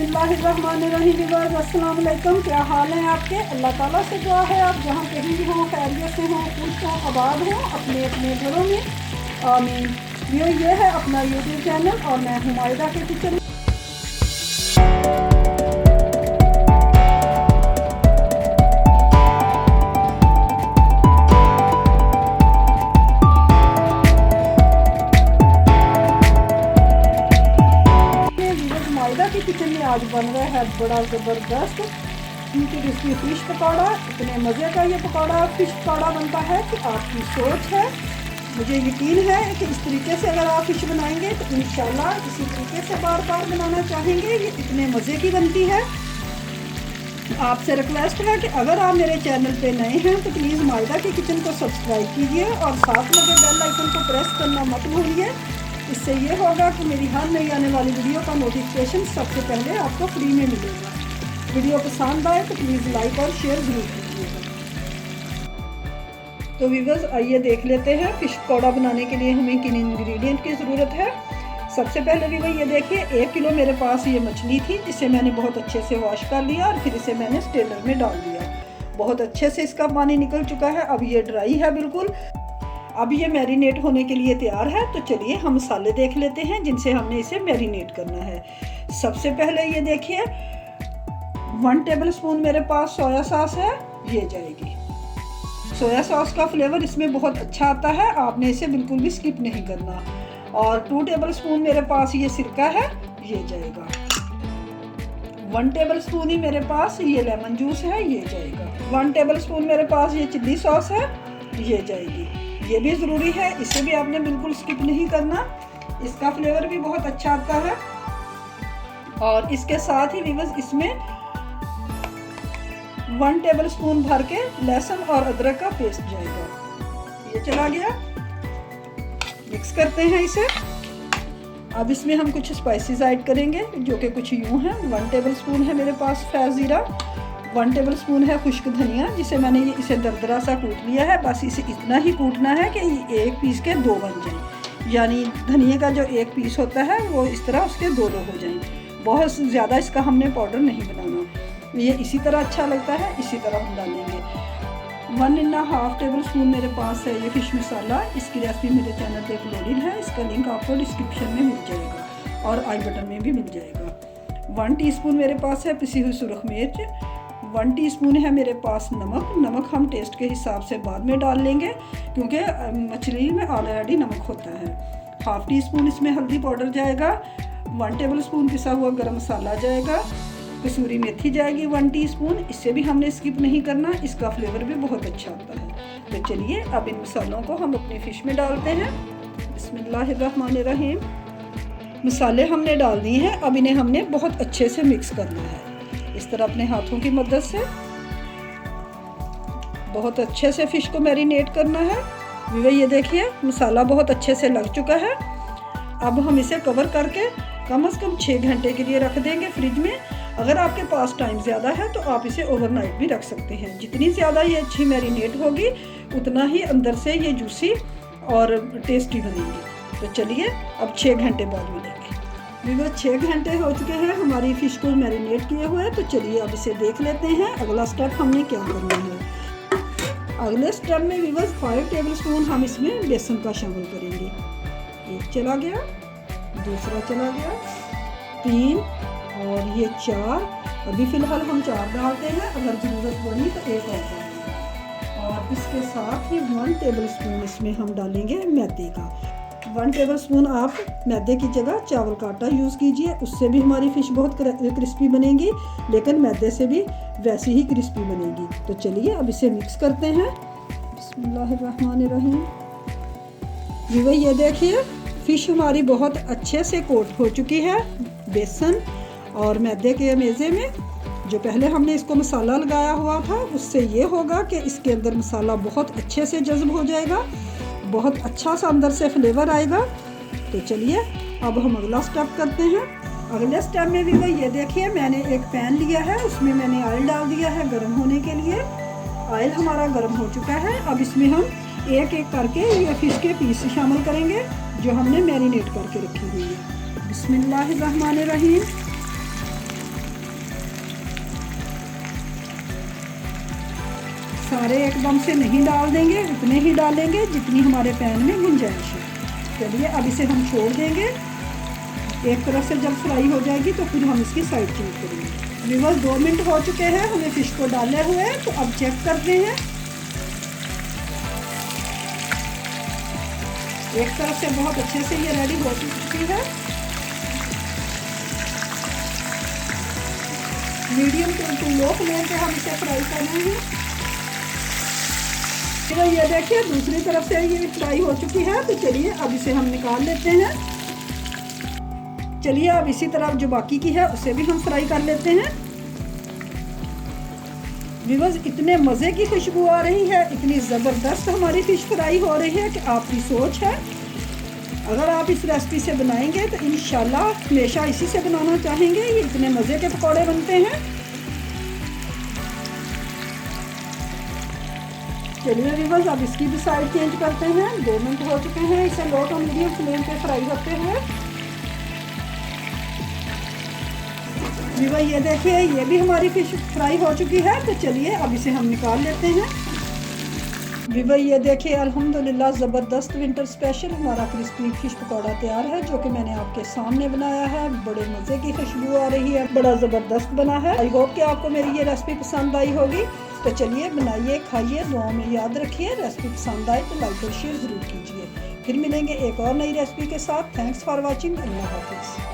बिस्मिल्लाहिर्रहमानिर्रहीम। अस्सलाम वालेकुम। क्या हाल है आपके? अल्लाह ताला से दुआ है आप जहाँ कहीं भी हों, खैरियत से हों, खुश हों, आबाद हों अपने अपने घरों में। आमीन। ये है अपना यूट्यूब चैनल और मैं हुमायदा के किचन। हुमायदा के किचन में आज बन रहा है बड़ा ज़बरदस्त क्रिस्पी फ़िश पकौड़ा। इतने मज़े का ये पकौड़ा फ़िश पकौड़ा बनता है कि आपकी सोच है। मुझे यकीन है कि इस तरीके से अगर आप फ़िश बनाएंगे तो इंशाल्लाह इसी तरीके से बार बार बनाना चाहेंगे। ये इतने मज़े की बनती है। आपसे रिक्वेस्ट है कि अगर आप मेरे चैनल पे नए हैं तो प्लीज़ हुमायदा के किचन को सब्सक्राइब कीजिए और साथ लगे बेल आइकन को प्रेस करना मत भूलिए। इससे ये होगा कि मेरी हर नई आने वाली वीडियो का नोटिफिकेशन सबसे पहले आपको फ्री में मिलेगा। वीडियो पसंद आए तो प्लीज़ लाइक और शेयर ज़रूर कीजिएगा। तो व्यूअर्स आइए देख लेते हैं फ़िश पकौड़ा बनाने के लिए हमें किन इंग्रेडिएंट की ज़रूरत है। सबसे पहले व्यूअर्स ये देखिए 1 किलो मेरे पास ये मछली थी जिसे मैंने बहुत अच्छे से वॉश कर लिया और फिर इसे मैंने स्ट्रेनर में डाल दिया। बहुत अच्छे से इसका पानी निकल चुका है। अब ये ड्राई है बिल्कुल। अब ये मैरिनेट होने के लिए तैयार है। तो चलिए हम मसाले देख लेते हैं जिनसे हमने इसे मैरिनेट करना है। सबसे पहले ये देखिए 1 टेबल स्पून मेरे पास सोया सॉस है, ये जाएगी। सोया सॉस का फ्लेवर इसमें बहुत अच्छा आता है, आपने इसे बिल्कुल भी स्किप नहीं करना। और 2 टेबल स्पून मेरे पास ये सिरका है, ये जाएगा। 1 टेबल स्पून ही मेरे पास ये लेमन जूस है, ये जाएगा। 1 टेबल स्पून मेरे पास ये चिल्ली सॉस है, ये जाएगी। ये भी ज़रूरी है, इसे भी आपने बिल्कुल स्किप नहीं करना, इसका फ्लेवर भी बहुत अच्छा आता है। और इसके साथ ही व्यूअर्स इसमें 1 टेबल स्पून भर के लहसुन और अदरक का पेस्ट जाएगा। ये चला गया। मिक्स करते हैं इसे। अब इसमें हम कुछ स्पाइसेस ऐड करेंगे जो कि कुछ यूँ हैं। 1 टेबल स्पून है मेरे पास फ्रेश ज़ीरा, 1 टेबल स्पून है खुश्क धनिया जिसे मैंने इसे दरदरा सा कूट लिया है। बस इसे इतना ही कूटना है कि एक पीस के 2 बन जाएं, यानी धनिया का जो एक पीस होता है वो इस तरह उसके 2 हो जाएं। बहुत ज़्यादा इसका हमने पाउडर नहीं बनाना, ये इसी तरह अच्छा लगता है, इसी तरह हम डालेंगे। 1.5 टेबल स्पून मेरे पास है ये फ़िश मसाला। इसकी रेसिपी मेरे चैनल पे अपलोडेड है, इसका लिंक आपको डिस्क्रिप्शन में मिल जाएगा और आई बटन में भी मिल जाएगा। 1 टीस्पून मेरे पास है पिसी हुई सुरख मिर्च। 1 टीस्पून है मेरे पास नमक हम टेस्ट के हिसाब से बाद में डाल लेंगे क्योंकि मछली में ऑलरेडी नमक होता है। 1/2 टीस्पून इसमें हल्दी पाउडर जाएगा। 1 टेबल स्पून पिसा हुआ गरम मसाला जाएगा। कसूरी मेथी जाएगी 1 टीस्पून। इससे भी हमने स्किप नहीं करना, इसका फ्लेवर भी बहुत अच्छा आता है। तो चलिए अब इन मसालों को हम अपनी फ़िश में डालते हैं। बिस्मिल्लाहिर्रहमानिर्रहीम। मसाले हमने डाल दिए हैं। अब इन्हें हमने बहुत अच्छे से मिक्स करना है इस तरह अपने हाथों की मदद से। बहुत अच्छे से फ़िश को मैरिनेट करना है। ये देखिए मसाला बहुत अच्छे से लग चुका है। अब हम इसे कवर करके कम से कम 6 घंटे के लिए रख देंगे फ्रिज में। अगर आपके पास टाइम ज़्यादा है तो आप इसे ओवरनाइट भी रख सकते हैं। जितनी ज़्यादा ये अच्छी मैरिनेट होगी उतना ही अंदर से ये जूसी और टेस्टी बनेगी। तो चलिए अब 6 घंटे बाद मिलेंगे। व्यूअर्स 6 घंटे हो चुके हैं हमारी फ़िश को मैरिनेट किए हुए। तो चलिए अब इसे देख लेते हैं अगला स्टेप हमने क्या करना है। अगले स्टेप में व्यूअर्स 5 टेबल स्पून हम इसमें बेसन का शामिल करेंगे। 1 चला गया, दूसरा चला गया, 3 और ये 4। अभी फ़िलहाल हम 4 डालते हैं, अगर ज़रूरत पड़ी तो 1 और डालेंगे। और इसके साथ ही 1 टेबल स्पून इसमें हम डालेंगे मैदे का। 1 टेबल स्पून आप मैदे की जगह चावल का आटा यूज़ कीजिए, उससे भी हमारी फ़िश बहुत क्रिस्पी बनेगी, लेकिन मैदे से भी वैसी ही क्रिस्पी बनेगी। तो चलिए अब इसे मिक्स करते हैं। बिस्मिल्लाहिर्रहमानिर्रहीम। ये देखिए फ़िश हमारी बहुत अच्छे से कोट हो चुकी है बेसन और मैदे के मेज़े में। जो पहले हमने इसको मसाला लगाया हुआ था उससे ये होगा कि इसके अंदर मसाला बहुत अच्छे से जज़्ब हो जाएगा, बहुत अच्छा सा अंदर से फ्लेवर आएगा। तो चलिए अब हम अगला स्टेप करते हैं। अगले स्टेप में भी ये देखिए मैंने एक पैन लिया है, उसमें मैंने ऑयल डाल दिया है गर्म होने के लिए। ऑयल हमारा गर्म हो चुका है। अब इसमें हम एक एक करके ये फ़िश के पीस शामिल करेंगे जो हमने मैरिनेट करके रखी हुई है। बिस्मिल्लाहिर्रहमानिर्रहीम। सारे एकदम से नहीं डाल देंगे, उतने ही डालेंगे जितनी हमारे पैन में गुंजाइश है। चलिए अब इसे हम छोड़ देंगे। एक तरफ से जब फ्राई हो जाएगी तो फिर हम इसकी साइड चेंज करेंगे। व्यूअर्स 2 मिनट हो चुके हैं हमें फ़िश को डाले हुए, तो अब चेक करते हैं। एक तरफ से बहुत अच्छे से ये रेडी हो चुकी है। मीडियम टू लो फ्लेम पे हम इसे फ्राई करना है। फिर ये देखिए दूसरी तरफ से ये फ्राई हो चुकी है, तो चलिए अब इसे हम निकाल लेते हैं। चलिए अब इसी तरह जो बाकी की है उसे भी हम फ्राई कर लेते हैं। व्यूअर्स इतने मज़े की खुशबू आ रही है, इतनी ज़बरदस्त हमारी फ़िश फ्राई हो रही है कि आपकी सोच है। अगर आप इस रेसिपी से बनाएंगे तो इंशाल्लाह हमेशा इसी से बनाना चाहेंगे। ये इतने मज़े के पकौड़े बनते हैं। चलिए व्यूअर्स अब इसकी भी साइड चेंज करते हैं। 2 मिनट हो चुके हैं इसे लो टू मीडियम फ्लेम पे फ्राई करते हुए। व्यूअर्स ये देखिए ये भी हमारी फ़िश फ्राई हो चुकी है, तो चलिए अब इसे हम निकाल लेते हैं। व्यूअर्स ये देखिए अल्हम्दुलिल्लाह ज़बरदस्त विंटर स्पेशल हमारा क्रिस्पी फ़िश पकौड़ा तैयार है, जो कि मैंने आपके सामने बनाया है। बड़े मज़े की खुशबू आ रही है, बड़ा ज़बरदस्त बना है। आई होप कि आपको मेरी ये रेसिपी पसंद आई होगी। तो चलिए बनाइए, खाइए, दुआ में याद रखिए। रेसिपी पसंद आए तो लाइक और शेयर ज़रूर कीजिए। फिर मिलेंगे एक और नई रेसिपी के साथ। Thanks for watching. अल्लाह हाफ़िज़।